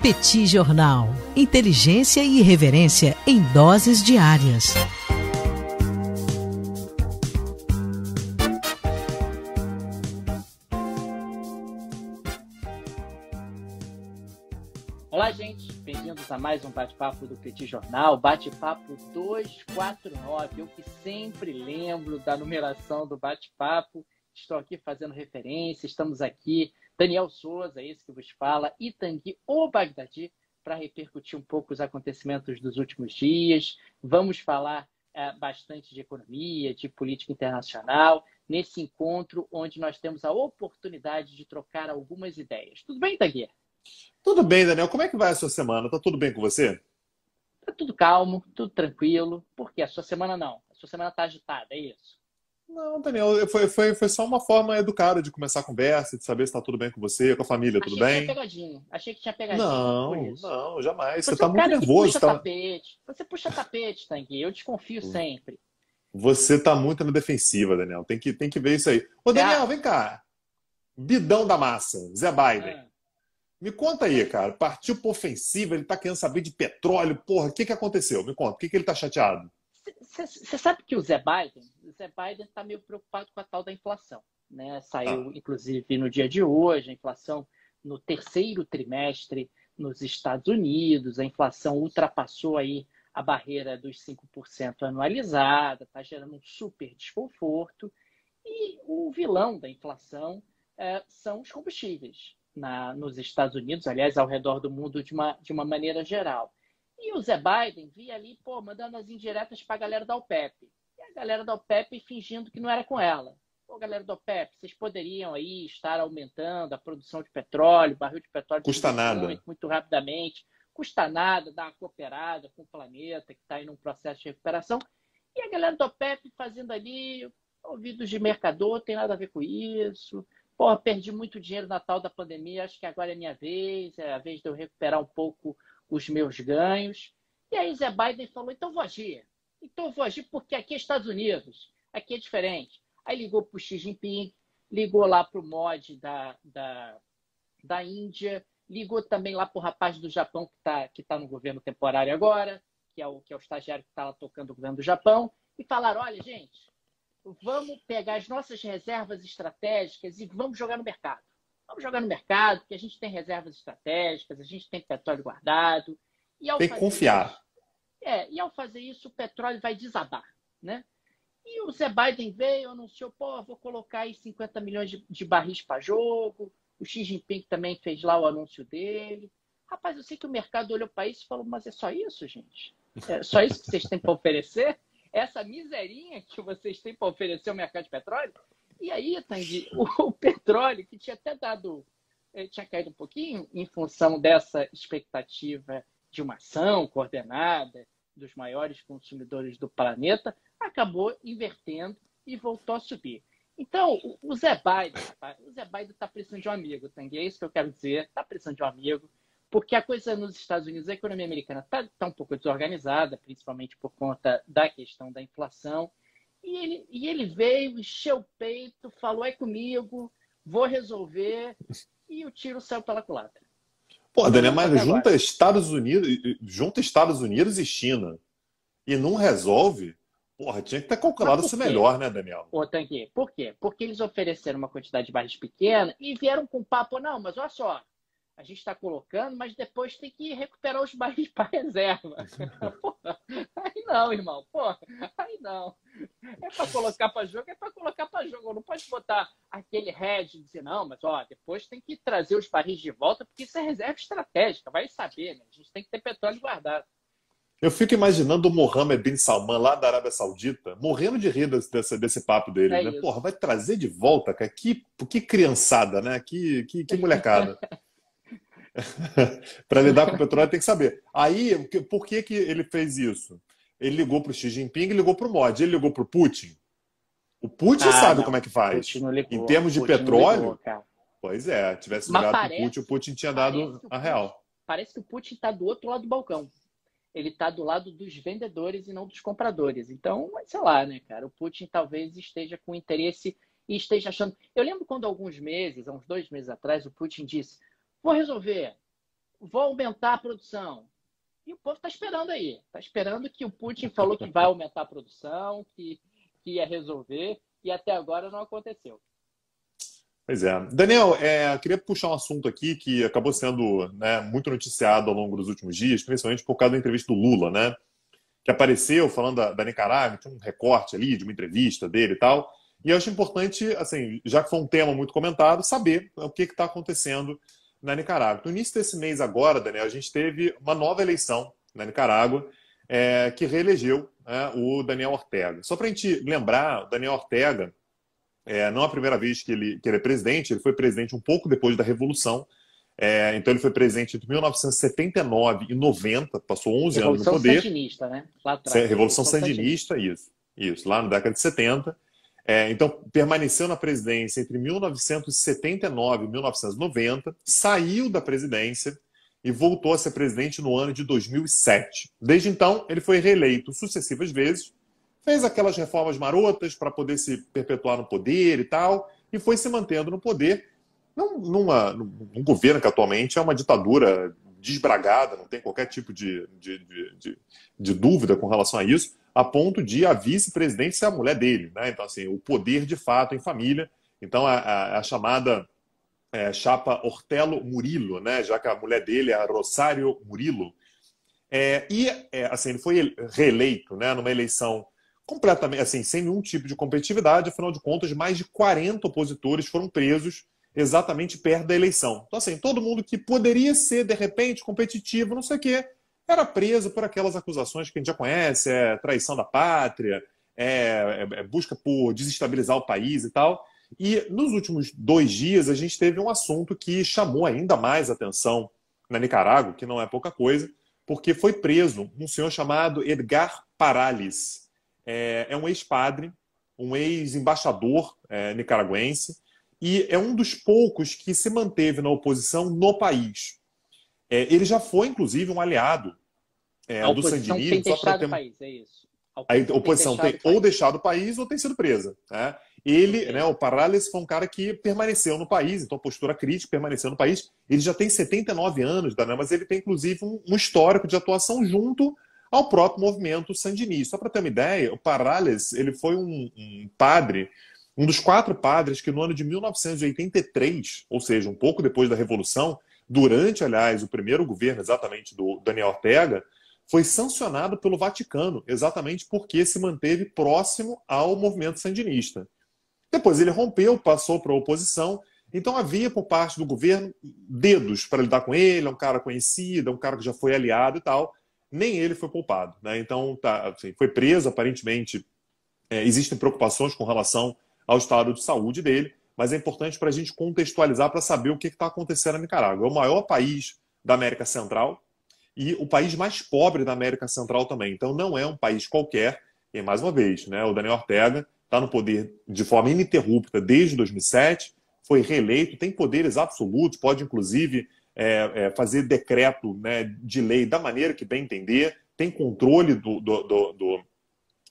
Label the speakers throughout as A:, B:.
A: Petit Jornal. Inteligência e irreverência em doses diárias.
B: Olá, gente. Bem-vindos a mais um bate-papo do Petit Jornal. Bate-papo 249. Eu que sempre lembro da numeração do bate-papo. Estou aqui fazendo referência. Estamos aqui, Daniel Souza, esse que vos fala, e Tanguy, o Bagdadi, para repercutir um pouco os acontecimentos dos últimos dias. Vamos falar bastante de economia, de política internacional, nesse encontro onde nós temos a oportunidade de trocar algumas ideias. Tudo bem, Tanguy?
C: Tudo bem, Daniel. Como é que vai a sua semana? Tá tudo bem com você?
B: Tá tudo calmo, tudo tranquilo. Por quê? A sua semana não. A sua semana tá agitada, é isso?
C: Não, Daniel, foi só uma forma educada de começar a conversa, de saber se tá tudo bem com você, com a família, tudo bem?
B: Achei que tinha pegadinha, por
C: Não,
B: isso.
C: não, jamais. Você
B: Você é
C: tá
B: um
C: muito
B: cara que
C: nervoso,
B: puxa
C: tá?
B: tapete. Você puxa tapete, Tanguy. Eu desconfio sempre.
C: Você tá muito na defensiva, Daniel. Tem que ver isso aí. Ô, Daniel, vem cá. Bidão da massa, Zé Biden.
B: Ah,
C: Me conta aí, cara. Partiu pra ofensiva, ele tá querendo saber de petróleo. Porra, o que que aconteceu? Me conta, por que que ele tá chateado?
B: Você sabe que o Zé Biden está meio preocupado com a tal da inflação, né?
C: Ah,
B: Saiu, inclusive, no dia de hoje, a inflação no terceiro trimestre nos Estados Unidos, a inflação ultrapassou aí a barreira dos 5% anualizada, está gerando um super desconforto. E o vilão da inflação são os combustíveis nos Estados Unidos, aliás, ao redor do mundo de uma maneira geral. E o Zé Biden via ali, mandando as indiretas para a galera da OPEP. E a galera da OPEP fingindo que não era com ela. Pô, galera da OPEP, vocês poderiam aí estar aumentando a produção de petróleo, o barril de petróleo
C: custa
B: subiu
C: nada.
B: muito rapidamente. Custa nada dar uma cooperada com o planeta que está aí num processo de recuperação. E a galera da OPEP fazendo ali ouvidos de mercador, tem nada a ver com isso. Pô, perdi muito dinheiro na tal da pandemia, acho que agora é minha vez, é a vez de eu recuperar um pouco os meus ganhos. E aí Zé Biden falou, então vou agir. Então vou agir porque aqui é Estados Unidos, aqui é diferente. Aí ligou para o Xi Jinping, ligou lá para o Modi da Índia, ligou também lá para o rapaz do Japão que tá no governo temporário agora, que é o estagiário que está lá tocando o governo do Japão, e falaram, olha, gente, vamos pegar as nossas reservas estratégicas e vamos jogar no mercado. Vamos jogar no mercado, porque a gente tem reservas estratégicas, a gente tem petróleo guardado. E ao
C: Tem que
B: fazer isso,
C: confiar.
B: o petróleo vai desabar, né? E o Zé Biden veio, anunciou, vou colocar aí 50 milhões de barris para jogo. O Xi Jinping também fez lá o anúncio dele. Rapaz, eu sei que o mercado olhou para isso e falou, mas é só isso, gente? É só isso que vocês têm para oferecer? Essa miserinha que vocês têm para oferecer ao mercado de petróleo? E aí, Tanguy, o petróleo, que tinha até tinha caído um pouquinho em função dessa expectativa de uma ação coordenada dos maiores consumidores do planeta, acabou invertendo e voltou a subir. Então, o Zé Biden está precisando de um amigo, Tanguy, é isso que eu quero dizer, está precisando de um amigo, porque a coisa nos Estados Unidos, a economia americana está um pouco desorganizada, principalmente por conta da questão da inflação, e ele veio, encheu o peito, falou, é comigo, vou resolver, e o tiro saiu pela culatra.
C: Pô,
B: Pelo
C: Daniel,
B: menos
C: mas
B: até agora.
C: junta Estados Unidos e China e não resolve, porra, tinha que ter
B: Mas
C: calculado
B: por
C: isso
B: quê?
C: melhor, né, Daniel?
B: Ô, Tanguy, por quê? Porque eles ofereceram uma quantidade de barris pequena e vieram com papo, não, mas olha só, a gente está colocando, mas depois tem que recuperar os barris para reserva. Porra, aí não, irmão. Porra, aí não. É para colocar para jogo, é para colocar para jogo. Não pode botar aquele hedge e dizer, não, mas depois tem que trazer os barris de volta, porque isso é reserva estratégica. Vai saber, né? A gente tem que ter petróleo guardado.
C: Eu fico imaginando o Mohammed bin Salman, lá da Arábia Saudita, morrendo de rir desse papo dele,
B: É
C: né? Porra,
B: isso.
C: vai trazer de volta, cara. Que criançada, né? Que molecada. Para lidar com o petróleo tem que saber. Aí, por que ele fez isso? Ele ligou para o Xi Jinping e ligou para o Modi. Ele ligou para o Putin. O Putin
B: Ah,
C: sabe como
B: não.
C: é que
B: Putin
C: faz.
B: não
C: Em
B: ligou.
C: termos de
B: Putin não ligou,
C: petróleo,
B: cara.
C: pois é, tivesse
B: Mas
C: ligado para o Putin tinha dado a real.
B: parece que o Putin está do outro lado do balcão. Ele está do lado dos vendedores e não dos compradores. Então, sei lá, né, cara? O Putin talvez esteja com interesse e esteja achando. Eu lembro quando, há uns 2 meses atrás, o Putin disse: vou resolver, vou aumentar a produção. E o povo está esperando aí. Está esperando que o Putin falou que vai aumentar a produção, que ia resolver, e até agora não aconteceu.
C: Pois é. Daniel, queria puxar um assunto aqui que acabou sendo, né, muito noticiado ao longo dos últimos dias, principalmente por causa da entrevista do Lula, né? Que apareceu falando da Nicarágua, tinha um recorte ali de uma entrevista dele e tal. E eu acho importante, assim, já que foi um tema muito comentado, saber o que está acontecendo na Nicarágua. No início desse mês agora, Daniel, a gente teve uma nova eleição na Nicarágua, que reelegeu, né, o Daniel Ortega. Só para a gente lembrar, o Daniel Ortega, não é a primeira vez que ele é presidente, ele foi presidente um pouco depois da Revolução. Então ele foi presidente entre 1979 e 90, passou 11 anos no poder.
B: Revolução Sandinista, né? Lá atrás.
C: Revolução Sandinista, isso, lá na década de 70. Então permaneceu na presidência entre 1979 e 1990, saiu da presidência e voltou a ser presidente no ano de 2007. Desde então, ele foi reeleito sucessivas vezes, fez aquelas reformas marotas para poder se perpetuar no poder e tal, e foi se mantendo no poder num governo que atualmente é uma ditadura desbragada, não tem qualquer tipo de dúvida com relação a isso, a ponto de a vice-presidente ser a mulher dele, né? Então, assim, o poder de fato em família. Então, a chamada chapa Ortelo Murillo, né? Já que a mulher dele é a Rosário Murillo. Assim, ele foi reeleito, né, numa eleição completamente, assim, sem nenhum tipo de competitividade. Afinal de contas, mais de 40 opositores foram presos exatamente perto da eleição. Então, assim, todo mundo que poderia ser, de repente, competitivo, não sei o quê, era preso por aquelas acusações que a gente já conhece, traição da pátria, busca por desestabilizar o país e tal. E nos últimos 2 dias, a gente teve um assunto que chamou ainda mais atenção na Nicarágua, que não é pouca coisa, porque foi preso um senhor chamado Edgar Parales. É um ex-padre, um ex-embaixador nicaragüense, e é um dos poucos que se manteve na oposição no país. Ele já foi, inclusive, um aliado do sandinismo.
B: Tem deixado o país, é isso.
C: A oposição tem ou deixado o país ou tem sido presa. Né? Ele, né, o Parales, foi um cara que permaneceu no país, então postura crítica, permaneceu no país. Ele já tem 79 anos, né, mas ele tem, inclusive, um histórico de atuação junto ao próprio movimento sandinista. Só para ter uma ideia, o Parales, ele foi um padre, um dos 4 padres que no ano de 1983, ou seja, um pouco depois da Revolução, durante, aliás, o primeiro governo exatamente do Daniel Ortega, foi sancionado pelo Vaticano, exatamente porque se manteve próximo ao movimento sandinista. Depois ele rompeu, passou para a oposição, então havia por parte do governo dedos para lidar com ele, é um cara conhecido, é um cara que já foi aliado e tal, nem ele foi poupado. Né? Então assim, foi preso, aparentemente existem preocupações com relação ao estado de saúde dele, mas é importante para a gente contextualizar para saber o que está acontecendo na Nicarágua. É o maior país da América Central, e o país mais pobre da América Central também. Então não é um país qualquer. E mais uma vez, né, o Daniel Ortega está no poder de forma ininterrupta desde 2007, foi reeleito, tem poderes absolutos, pode inclusive fazer decreto, né, de lei da maneira que bem entender, tem controle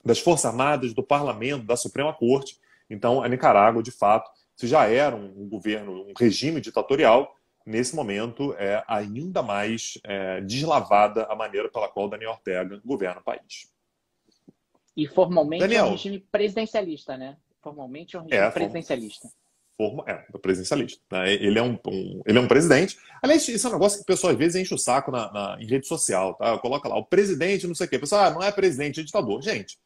C: das Forças Armadas, do Parlamento, da Suprema Corte. Então a Nicarágua, de fato, se já era um governo, um regime ditatorial, nesse momento é ainda mais deslavada a maneira pela qual Daniel Ortega governa o país.
B: E formalmente
C: Daniel,
B: é um regime presidencialista, né? Formalmente é um regime presidencialista.
C: Presidencialista. Né? Ele é um presidente. Aliás, isso é um negócio que o pessoal às vezes enche o saco em rede social. Tá? Coloca lá, o presidente não sei o quê. O pessoal, não é presidente, é ditador. Gente,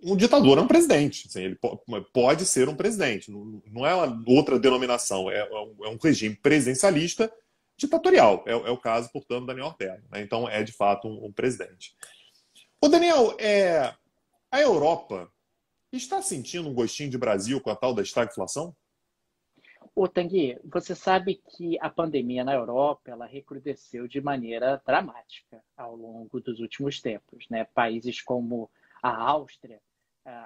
C: um ditador é um presidente. Assim, ele pode ser um presidente. Não é uma outra denominação. É um regime presidencialista ditatorial. É o caso, portanto, do Daniel Ortega. Né? Então, é de fato um presidente. Ô, Daniel, a Europa está sentindo um gostinho de Brasil com a tal da estagflação?
B: Ô, Tanguy, você sabe que a pandemia na Europa ela recrudesceu de maneira dramática ao longo dos últimos tempos. Né? Países como a Áustria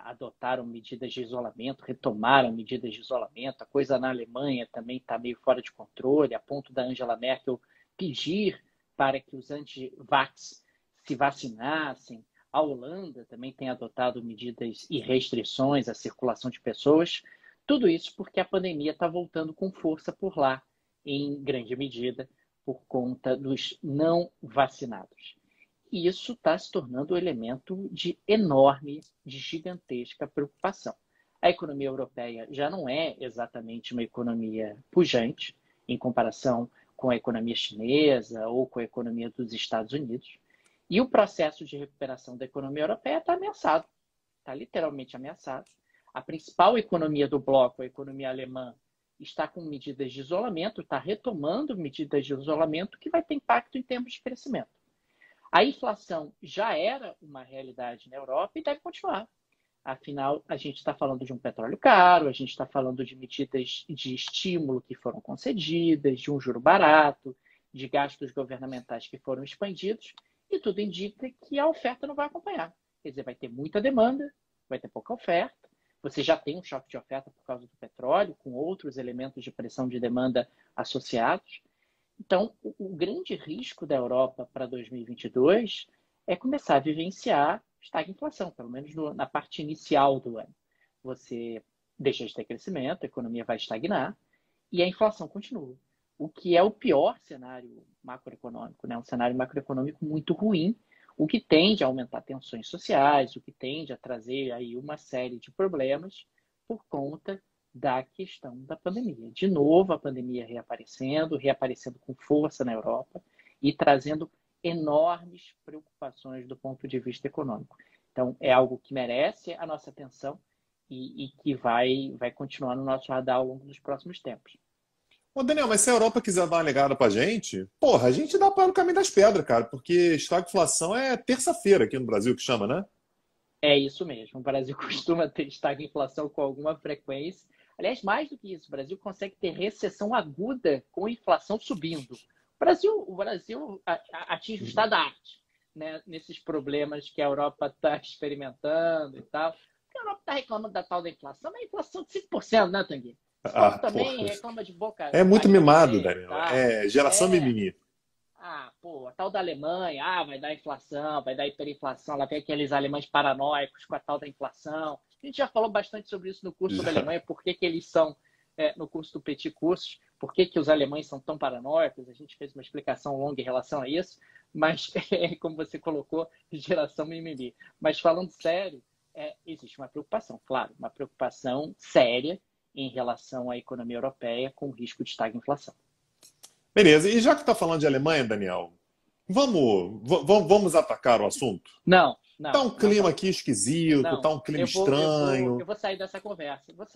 B: adotaram medidas de isolamento, retomaram medidas de isolamento. A coisa na Alemanha também está meio fora de controle, a ponto da Angela Merkel pedir para que os anti-vax se vacinassem. A Holanda também tem adotado medidas e restrições à circulação de pessoas. Tudo isso porque a pandemia está voltando com força por lá, em grande medida, por conta dos não vacinados. E isso está se tornando um elemento de enorme, de gigantesca preocupação. A economia europeia já não é exatamente uma economia pujante em comparação com a economia chinesa ou com a economia dos Estados Unidos. E o processo de recuperação da economia europeia está ameaçado, está literalmente ameaçado. A principal economia do bloco, a economia alemã, está com medidas de isolamento, está retomando medidas de isolamento que vai ter impacto em termos de crescimento. A inflação já era uma realidade na Europa e deve continuar. Afinal, a gente está falando de um petróleo caro, a gente está falando de medidas de estímulo que foram concedidas, de um juro barato, de gastos governamentais que foram expandidos, e tudo indica que a oferta não vai acompanhar. Quer dizer, vai ter muita demanda, vai ter pouca oferta. Você já tem um choque de oferta por causa do petróleo, com outros elementos de pressão de demanda associados. Então, o grande risco da Europa para 2022 é começar a vivenciar estagflação, pelo menos na parte inicial do ano. Você deixa de ter crescimento, a economia vai estagnar e a inflação continua. O que é o pior cenário macroeconômico, né? Um cenário macroeconômico muito ruim, o que tende a aumentar tensões sociais, o que tende a trazer aí uma série de problemas por conta da questão da pandemia. De novo, a pandemia reaparecendo com força na Europa e trazendo enormes preocupações do ponto de vista econômico. Então, é algo que merece a nossa atenção e que vai continuar no nosso radar ao longo dos próximos tempos.
C: Ô, Daniel, mas se a Europa quiser dar uma ligada pra gente, porra, a gente dá para o caminho das pedras, cara, porque estagflação é terça-feira aqui no Brasil que chama, né?
B: É isso mesmo. O Brasil costuma ter estagflação com alguma frequência. Aliás, mais do que isso, o Brasil consegue ter recessão aguda com inflação subindo. O Brasil atinge o estado da arte, né, nesses problemas que a Europa está experimentando e tal. Porque a Europa está reclamando da tal da inflação, mas a inflação de 5%, né, Tanguy? Também
C: Porra.
B: reclama de boca.
C: É muito mimado, Daniel.
B: Tá?
C: É geração mimimi.
B: A tal da Alemanha, vai dar inflação, vai dar hiperinflação, lá vem aqueles alemães paranoicos com a tal da inflação. A gente já falou bastante sobre isso no curso da Alemanha, por que eles são, no curso do Petit Cursos, por que os alemães são tão paranoicos. A gente fez uma explicação longa em relação a isso, mas, como você colocou, geração mimimi. Mas, falando sério, existe uma preocupação, claro, uma preocupação séria em relação à economia europeia com risco de estagflação.
C: Beleza. E já que está falando de Alemanha, Daniel, vamos atacar o assunto?
B: Não.
C: Tá um clima aqui esquisito, tá um clima estranho.
B: Eu vou sair dessa conversa. Vou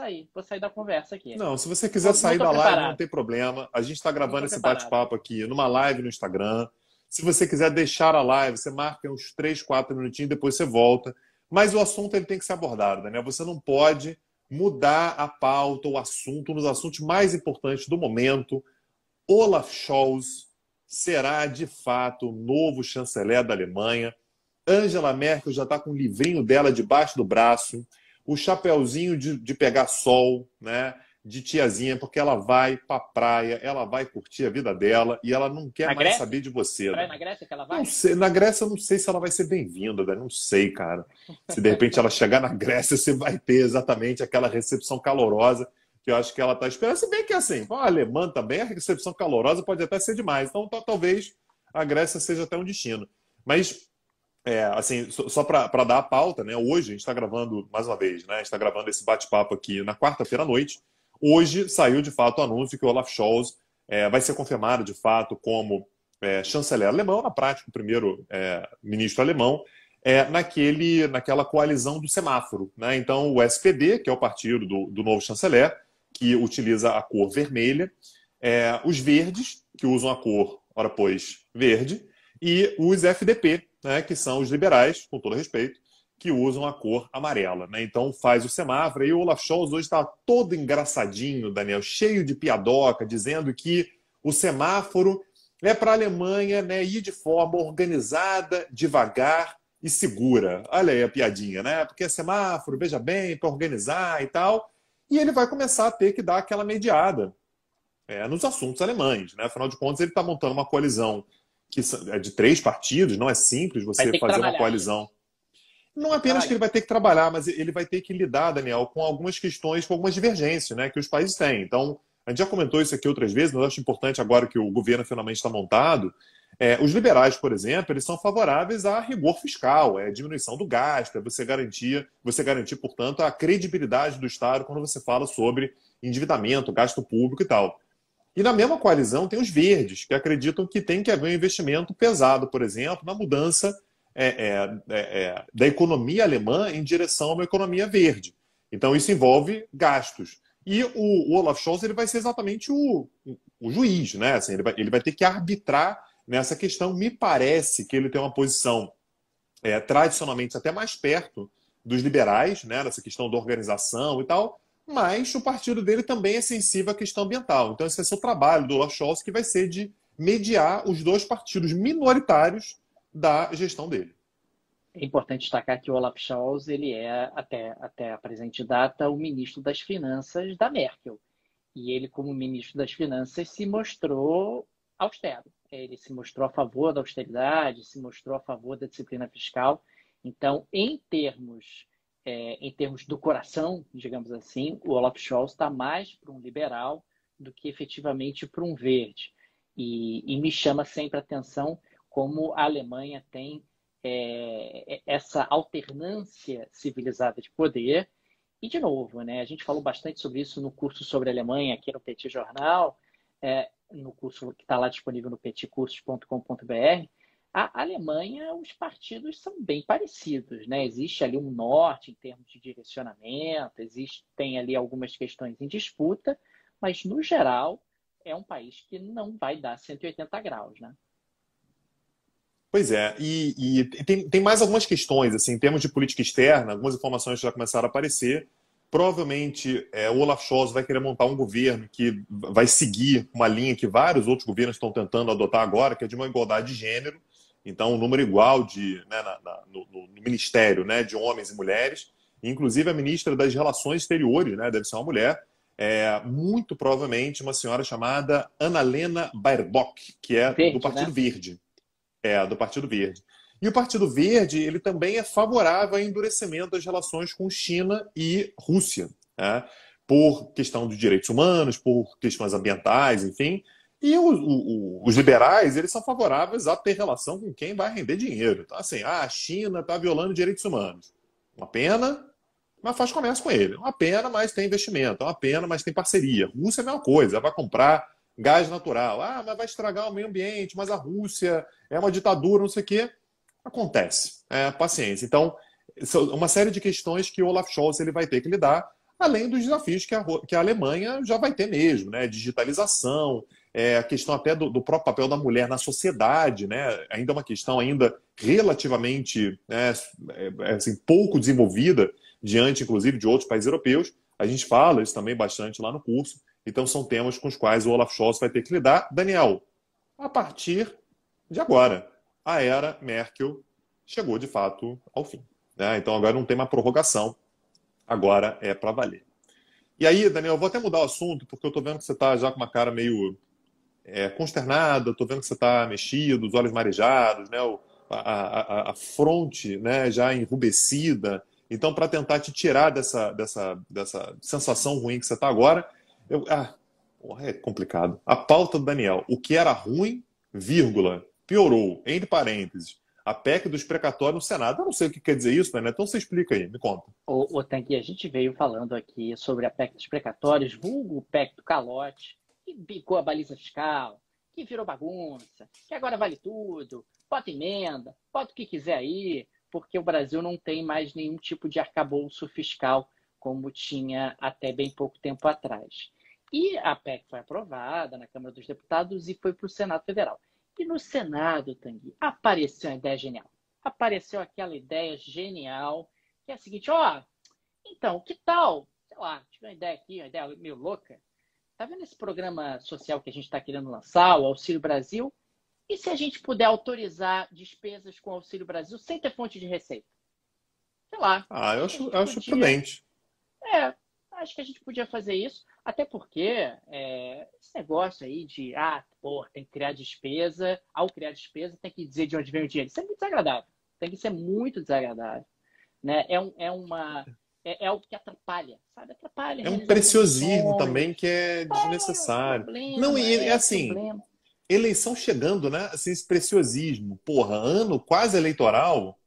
B: sair da conversa aqui.
C: Não, se você quiser sair da live, não tem problema. A gente está gravando esse bate-papo aqui numa live no Instagram. Se você quiser deixar a live, você marca uns 3, 4 minutinhos, depois você volta. Mas o assunto ele tem que ser abordado, Daniel. Você não pode mudar a pauta, o assunto, nos assuntos mais importantes do momento. Olaf Scholz será, de fato, o novo chanceler da Alemanha. Angela Merkel já está com o livrinho dela debaixo do braço, o chapeuzinho de pegar sol, né, de tiazinha, porque ela vai para a praia, ela vai curtir a vida dela e ela não quer mais saber de você.
B: Né? Na Grécia que ela vai?
C: Não sei, na Grécia eu não sei se ela vai ser bem-vinda, né? Não sei, cara. Se de repente ela chegar na Grécia, você vai ter exatamente aquela recepção calorosa que eu acho que ela está esperando. Se bem que assim, a alemã também, a recepção calorosa pode até ser demais. Então talvez a Grécia seja até um destino. Mas assim, só para dar a pauta, né? Hoje a gente está gravando, mais uma vez, né? A gente está gravando esse bate-papo aqui na quarta-feira à noite. Hoje saiu de fato o anúncio que o Olaf Scholz vai ser confirmado de fato como chanceler alemão, na prática, o primeiro ministro alemão, naquela coalizão do semáforo, né? Então, o SPD, que é o partido do novo chanceler, que utiliza a cor vermelha, os verdes, que usam a cor, ora pois, verde, e os FDP, né, que são os liberais, com todo respeito, que usam a cor amarela, né? Então faz o semáforo. E o Olaf Scholz hoje está todo engraçadinho, Daniel, cheio de piadoca, dizendo que o semáforo é para a Alemanha, né, ir de forma organizada, devagar e segura. Olha aí a piadinha, né? Porque é semáforo, veja bem, para organizar e tal. E ele vai começar a ter que dar aquela mediada nos assuntos alemães, né? Afinal de contas, ele está montando uma coalizão que é de 3 partidos, não é simples você fazer uma coalizão. Não apenas que ele vai ter que trabalhar, mas ele vai ter que lidar, Daniel, com algumas questões, com algumas divergências, né, que os países têm. Então, A gente já comentou isso aqui outras vezes, mas eu acho importante agora que o governo finalmente está montado. Os liberais, por exemplo, eles são favoráveis a rigor fiscal, diminuição do gasto, você garantir, portanto, a credibilidade do Estado quando você fala sobre endividamento, gasto público e tal. E na mesma coalizão tem os verdes, que acreditam que tem que haver um investimento pesado, por exemplo, na mudança da economia alemã em direção a uma economia verde. Então isso envolve gastos. E o Olaf Scholz ele vai ser exatamente o juiz, né? Assim, ele vai ter que arbitrar nessa questão. Me parece que ele tem uma posição tradicionalmente até mais perto dos liberais, né? Nessa questão da organização e tal, mas o partido dele também é sensível à questão ambiental. Então esse vai ser o trabalho do Olaf Scholz, que vai ser de mediar os dois partidos minoritários da gestão dele.
B: É importante destacar que o Olaf Scholz ele é, até a presente data, o ministro das Finanças da Merkel. E ele, como ministro das Finanças, se mostrou austero. Ele se mostrou a favor da austeridade, se mostrou a favor da disciplina fiscal. Então, em termos do coração, digamos assim, o Olaf Scholz está mais para um liberal do que efetivamente para um verde. E me chama sempre a atenção como a Alemanha tem essa alternância civilizada de poder. E, de novo, né, a gente falou bastante sobre isso no curso sobre a Alemanha, aqui no Petit Jornal, no curso que está lá disponível no petitcursos.com.br. A Alemanha, os partidos são bem parecidos, né? Existe ali um norte em termos de direcionamento, tem ali algumas questões em disputa, mas, no geral, é um país que não vai dar 180 graus, né?
C: Pois é, e tem mais algumas questões, assim, em termos de política externa, algumas informações já começaram a aparecer. Provavelmente o Olaf Scholz vai querer montar um governo que vai seguir uma linha que vários outros governos estão tentando adotar agora, que é de uma igualdade de gênero. Então, um número igual no ministério, né, de homens e mulheres. Inclusive, a ministra das Relações Exteriores, né, deve ser uma mulher, muito provavelmente uma senhora chamada Annalena Baerbock, que é do Partido Verde. Do Partido Verde. E o Partido Verde ele também é favorável ao endurecimento das relações com China e Rússia, né? Por questão dos direitos humanos, por questões ambientais, enfim. E os liberais eles são favoráveis a ter relação com quem vai render dinheiro. Então, assim, a China está violando direitos humanos. Uma pena, mas faz comércio com ele. Uma pena, mas tem investimento. Uma pena, mas tem parceria. A Rússia é a mesma coisa, ela vai comprar gás natural. Mas vai estragar o meio ambiente, mas a Rússia é uma ditadura, não sei o quê. Acontece. Paciência. Então, são uma série de questões que o Olaf Scholz ele vai ter que lidar, além dos desafios que a Alemanha já vai ter mesmo, né? Digitalização, a questão até do próprio papel da mulher na sociedade, né? Ainda é uma questão ainda relativamente assim, pouco desenvolvida, diante, inclusive, de outros países europeus. A gente fala isso também bastante lá no curso. Então, são temas com os quais o Olaf Scholz vai ter que lidar. Daniel, a partir de agora, a era Merkel chegou, de fato, ao fim, né? Então, agora não tem uma prorrogação. Agora é para valer. E aí, Daniel, eu vou até mudar o assunto, porque eu estou vendo que você está já com uma cara meio consternada, estou vendo que você está mexido, os olhos marejados, né? A fronte, né, já enrubescida. Então, para tentar te tirar dessa sensação ruim que você está agora, é complicado. A pauta do Daniel, o que era ruim, vírgula, piorou, entre parênteses, a PEC dos precatórios no Senado. Eu não sei o que quer dizer isso, né? Então você explica aí, me conta.
B: Tanguy, a gente veio falando aqui sobre a PEC dos precatórios, vulgo PEC do calote, que bicou a baliza fiscal, que virou bagunça, que agora vale tudo, bota emenda, bota o que quiser aí, porque o Brasil não tem mais nenhum tipo de arcabouço fiscal como tinha até bem pouco tempo atrás. E a PEC foi aprovada na Câmara dos Deputados e foi para o Senado Federal. E no Senado, Tanguy, apareceu uma ideia genial. Apareceu aquela ideia genial, que é a seguinte, então, que tal, sei lá, tive uma ideia aqui, uma ideia meio louca. Tá vendo esse programa social que a gente está querendo lançar, o Auxílio Brasil? E se a gente puder autorizar despesas com o Auxílio Brasil sem ter fonte de receita? Sei lá.
C: Eu acho prudente.
B: Acho que a gente podia fazer isso, até porque esse negócio aí de, tem que criar despesa, ao criar despesa tem que dizer de onde vem o dinheiro. Isso é muito desagradável. Tem que ser muito desagradável. Né? é algo que atrapalha, sabe? Atrapalha.
C: É um preciosismo também que é desnecessário. Não, e assim,
B: problema.
C: eleição chegando, né? Assim, esse preciosismo. Porra, ano quase eleitoral.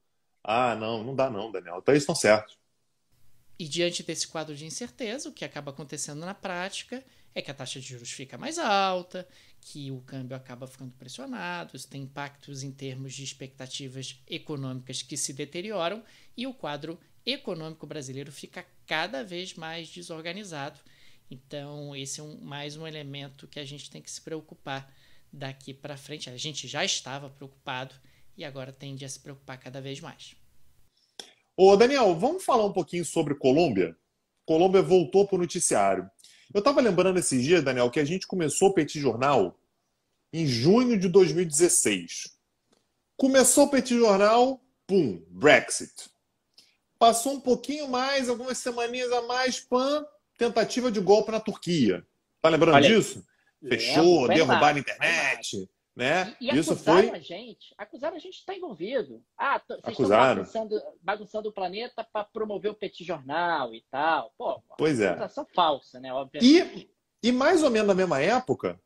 C: Ah, não, não dá não, Daniel. Então eles estão certos.
D: E diante desse quadro de incerteza, o que acaba acontecendo na prática é que a taxa de juros fica mais alta, que o câmbio acaba ficando pressionado, isso tem impactos em termos de expectativas econômicas que se deterioram e o quadro econômico brasileiro fica cada vez mais desorganizado. Então, esse é mais um elemento que a gente tem que se preocupar daqui para frente. A gente já estava preocupado e agora tende a se preocupar cada vez mais.
C: Ô, Daniel, vamos falar um pouquinho sobre Colômbia? Colômbia voltou para o noticiário. Eu estava lembrando esses dias, Daniel, que a gente começou o Petit Jornal em junho de 2016. Começou o Petit Jornal, pum, Brexit. Passou um pouquinho mais, algumas semaninhas a mais, tentativa de golpe na Turquia. Tá lembrando disso? Fechou, derrubaram a internet. Né?
B: E isso acusaram a gente de estar envolvido. Ah, vocês estão bagunçando o planeta para promover o Petit Jornal e tal. Pô,
C: pois é.
B: Acusação falsa, né? Obviamente.
C: E mais ou menos na mesma época,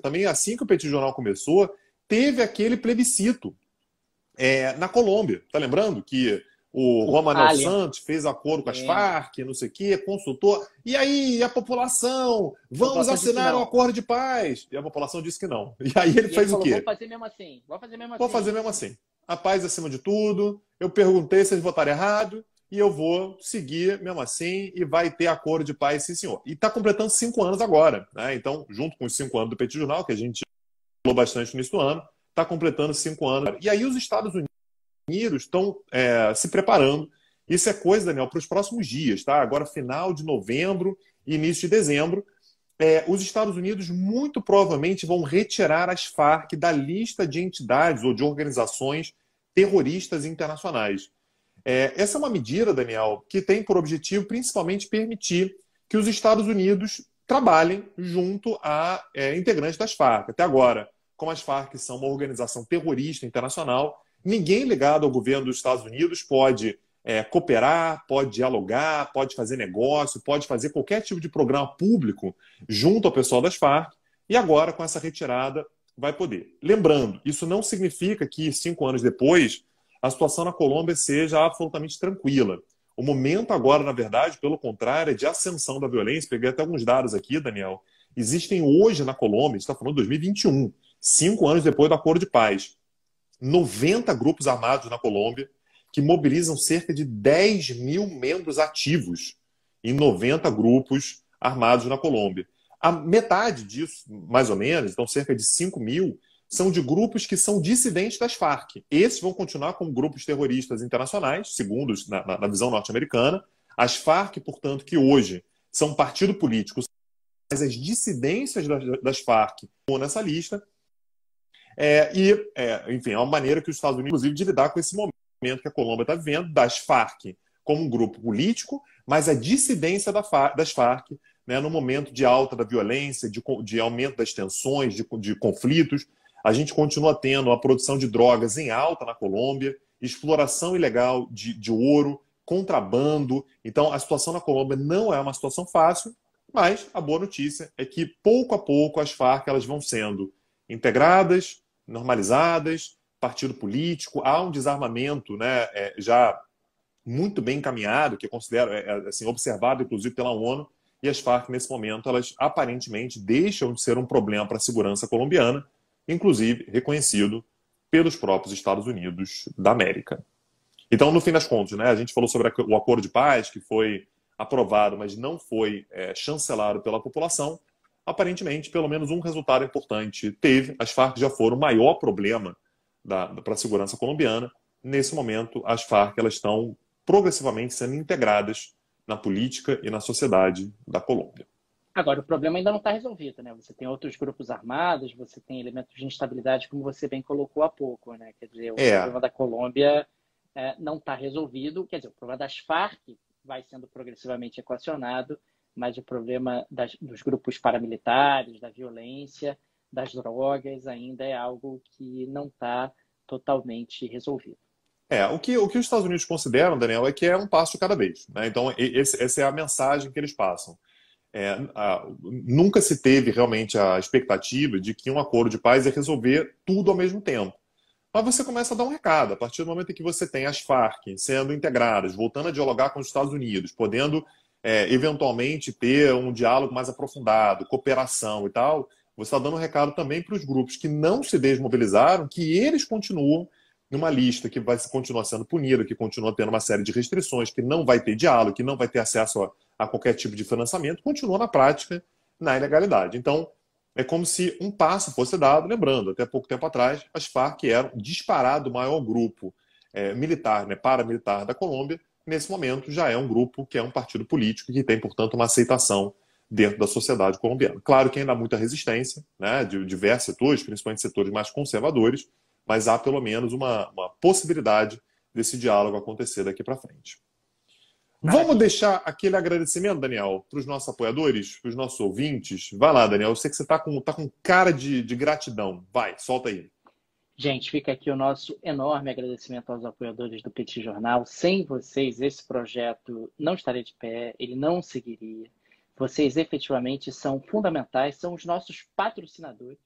C: também assim que o Petit Jornal começou, teve aquele plebiscito na Colômbia. Tá lembrando que o Juan Manuel Santos fez acordo com as Farc, não sei o quê, consultou. E aí, a população, vamos assinar um acordo de paz. E a população disse que não. E aí ele fez o quê?
B: Vou fazer mesmo assim.
C: Vou fazer mesmo assim. A paz acima de tudo. Eu perguntei se eles votaram errado e eu vou seguir mesmo assim e vai ter acordo de paz, sim, senhor. E está completando 5 anos agora. Né? Então, junto com os 5 anos do Petit Jornal, que a gente falou bastante no início do ano, está completando 5 anos. E aí os Estados Unidos estão se preparando. Isso é coisa, Daniel, para os próximos dias, tá? Agora, final de novembro e início de dezembro, os Estados Unidos muito provavelmente vão retirar as Farc da lista de entidades ou de organizações terroristas internacionais. Essa é uma medida, Daniel, que tem por objetivo principalmente permitir que os Estados Unidos trabalhem junto a integrantes das Farc. Até agora, como as Farc são uma organização terrorista internacional, ninguém ligado ao governo dos Estados Unidos pode cooperar, pode dialogar, pode fazer negócio, pode fazer qualquer tipo de programa público junto ao pessoal das Farc. E agora, com essa retirada, vai poder. Lembrando, isso não significa que 5 anos depois a situação na Colômbia seja absolutamente tranquila. O momento agora, na verdade, pelo contrário, é de ascensão da violência. Peguei até alguns dados aqui, Daniel. Existem hoje na Colômbia, a gente está falando de 2021, 5 anos depois do Acordo de Paz, 90 grupos armados na Colômbia que mobilizam cerca de 10 mil membros ativos em 90 grupos armados na Colômbia. A metade disso, mais ou menos, então cerca de 5 mil, são de grupos que são dissidentes das Farc. Esses vão continuar como grupos terroristas internacionais, segundo na visão norte-americana. As Farc, portanto, que hoje são um partido político, mas as dissidências das Farc estão nessa lista. Enfim, é uma maneira que os Estados Unidos, inclusive, de lidar com esse momento que a Colômbia está vivendo, das Farc como um grupo político, mas a dissidência das Farc, né, no momento de alta da violência, de aumento das tensões, de conflitos. A gente continua tendo a produção de drogas em alta na Colômbia, exploração ilegal de ouro, contrabando. Então, a situação na Colômbia não é uma situação fácil, mas a boa notícia é que, pouco a pouco, as Farc elas vão sendo integradas, normalizadas, partido político, há um desarmamento, né, já muito bem encaminhado, que eu considero assim, observado, inclusive, pela ONU, e as Farc, nesse momento, elas aparentemente deixam de ser um problema para a segurança colombiana, inclusive reconhecido pelos próprios Estados Unidos da América. Então, no fim das contas, né, a gente falou sobre o acordo de paz, que foi aprovado, mas não foi chancelado pela população. Aparentemente, pelo menos um resultado importante teve. As Farc já foram o maior problema para a segurança colombiana. Nesse momento, as Farc elas estão progressivamente sendo integradas na política e na sociedade da Colômbia.
B: Agora, o problema ainda não está resolvido, né? Você tem outros grupos armados, você tem elementos de instabilidade, como você bem colocou há pouco, né? Quer dizer, o problema da Colômbia não está resolvido. Quer dizer, o problema das Farc vai sendo progressivamente equacionado, mas o problema dos grupos paramilitares, da violência, das drogas, ainda é algo que não está totalmente resolvido.
C: O que os Estados Unidos consideram, Daniel, é que é um passo de cada vez, né? Então, essa é a mensagem que eles passam. Nunca se teve realmente a expectativa de que um acordo de paz ia resolver tudo ao mesmo tempo. Mas você começa a dar um recado. A partir do momento em que você tem as Farc sendo integradas, voltando a dialogar com os Estados Unidos, podendo eventualmente ter um diálogo mais aprofundado, cooperação e tal, você está dando um recado também para os grupos que não se desmobilizaram, que eles continuam numa lista que vai continuar sendo punida, que continua tendo uma série de restrições, que não vai ter diálogo, que não vai ter acesso a qualquer tipo de financiamento, continua na prática na ilegalidade. Então, é como se um passo fosse dado, lembrando, até pouco tempo atrás, as Farc eram disparado o maior grupo militar, paramilitar da Colômbia. Nesse momento, já é um grupo que é um partido político que tem, portanto, uma aceitação dentro da sociedade colombiana. Claro que ainda há muita resistência, né, de diversos setores, principalmente setores mais conservadores, mas há pelo menos uma possibilidade desse diálogo acontecer daqui para frente. Vamos deixar aquele agradecimento, Daniel, para os nossos apoiadores, para os nossos ouvintes. Vai lá, Daniel, eu sei que você está com cara de gratidão. Vai, solta aí.
B: Gente, fica aqui o nosso enorme agradecimento aos apoiadores do Petit Jornal. Sem vocês, esse projeto não estaria de pé, ele não seguiria. Vocês efetivamente são fundamentais, são os nossos patrocinadores.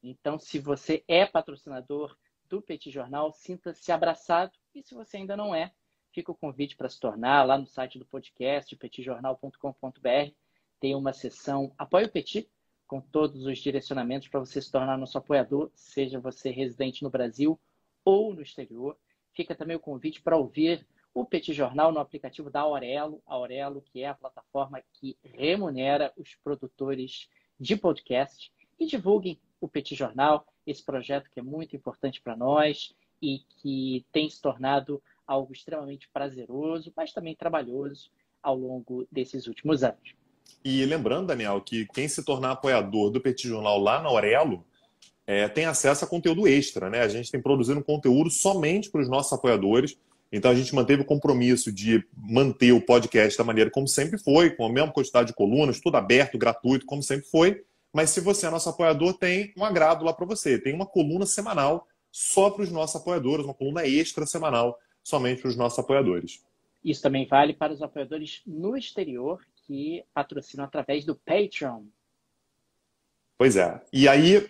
B: Então, se você é patrocinador do Petit Jornal, sinta-se abraçado. E se você ainda não é, fica o convite para se tornar lá no site do podcast, petitjornal.com.br. Tem uma seção Apoie o Petit, com todos os direcionamentos para você se tornar nosso apoiador, seja você residente no Brasil ou no exterior. Fica também o convite para ouvir o Petit Jornal no aplicativo da Aurelo. A Aurelo, que é a plataforma que remunera os produtores de podcast. E divulguem o Petit Jornal, esse projeto que é muito importante para nós e que tem se tornado algo extremamente prazeroso, mas também trabalhoso ao longo desses últimos anos.
C: E lembrando, Daniel, que quem se tornar apoiador do Petit Jornal lá na Aurelo tem acesso a conteúdo extra, né? A gente tem produzido conteúdo somente para os nossos apoiadores. Então a gente manteve o compromisso de manter o podcast da maneira como sempre foi, com a mesma quantidade de colunas, tudo aberto, gratuito, como sempre foi. Mas se você é nosso apoiador, tem um agrado lá para você. Tem uma coluna semanal só para os nossos apoiadores, uma coluna extra semanal somente para os nossos apoiadores.
B: Isso também vale para os apoiadores no exterior que patrocinam através do Patreon.
C: Pois é. E aí,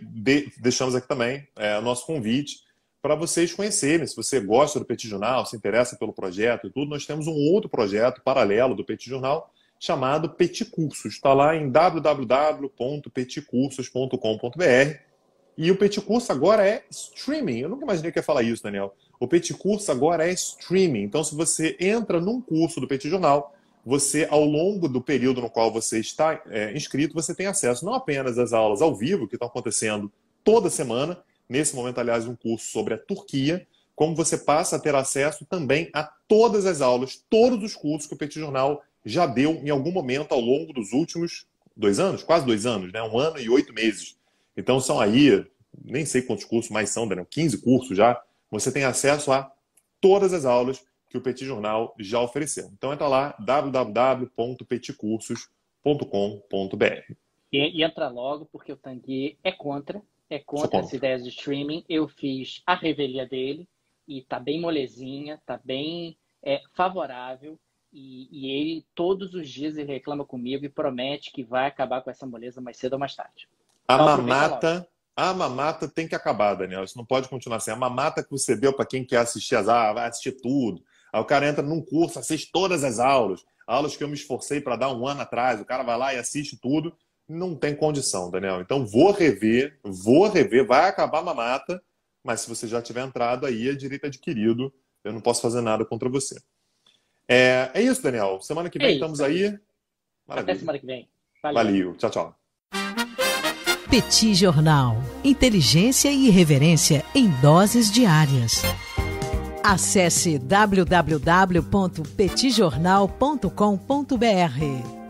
C: deixamos aqui também o nosso convite para vocês conhecerem. Se você gosta do Petit Jornal, se interessa pelo projeto e tudo, nós temos um outro projeto paralelo do Petit Jornal chamado Petit Cursos. Está lá em www.petitcursos.com.br. E o Petit Curso agora é streaming. Eu nunca imaginei que ia falar isso, Daniel. O Petit Curso agora é streaming. Então, se você entra num curso do Petit Jornal, você, ao longo do período no qual você está inscrito, você tem acesso não apenas às aulas ao vivo, que estão acontecendo toda semana, nesse momento, aliás, um curso sobre a Turquia, como você passa a ter acesso também a todas as aulas, todos os cursos que o Petit Jornal já deu em algum momento ao longo dos últimos 2 anos, quase 2 anos, né? 1 ano e 8 meses. Então são aí, nem sei quantos cursos mais são, Daniel, 15 cursos já. Você tem acesso a todas as aulas que o Petit Jornal já ofereceu. Então entra lá, www.petitcursos.com.br.
B: E entra logo, porque o Tanguy é contra as ideias de streaming. Eu fiz a revelia dele e está bem molezinha, está bem favorável. E ele, todos os dias, ele reclama comigo e promete que vai acabar com essa moleza mais cedo ou mais tarde.
C: A mamata tem que acabar, Daniel. Isso não pode continuar assim. A mamata que você deu para quem quer assistir vai assistir tudo. Aí o cara entra num curso, assiste todas as aulas que eu me esforcei para dar 1 ano atrás. O cara vai lá e assiste tudo. Não tem condição, Daniel. Então vou rever, vai acabar a mamata, mas se você já tiver entrado aí, é direito adquirido. Eu não posso fazer nada contra você. É isso, Daniel. Semana que vem estamos aí.
B: Maravilha. Até semana que vem.
C: Valeu. Tchau, tchau.
A: Petit Jornal. Inteligência e irreverência em doses diárias. Acesse www.petitjornal.com.br.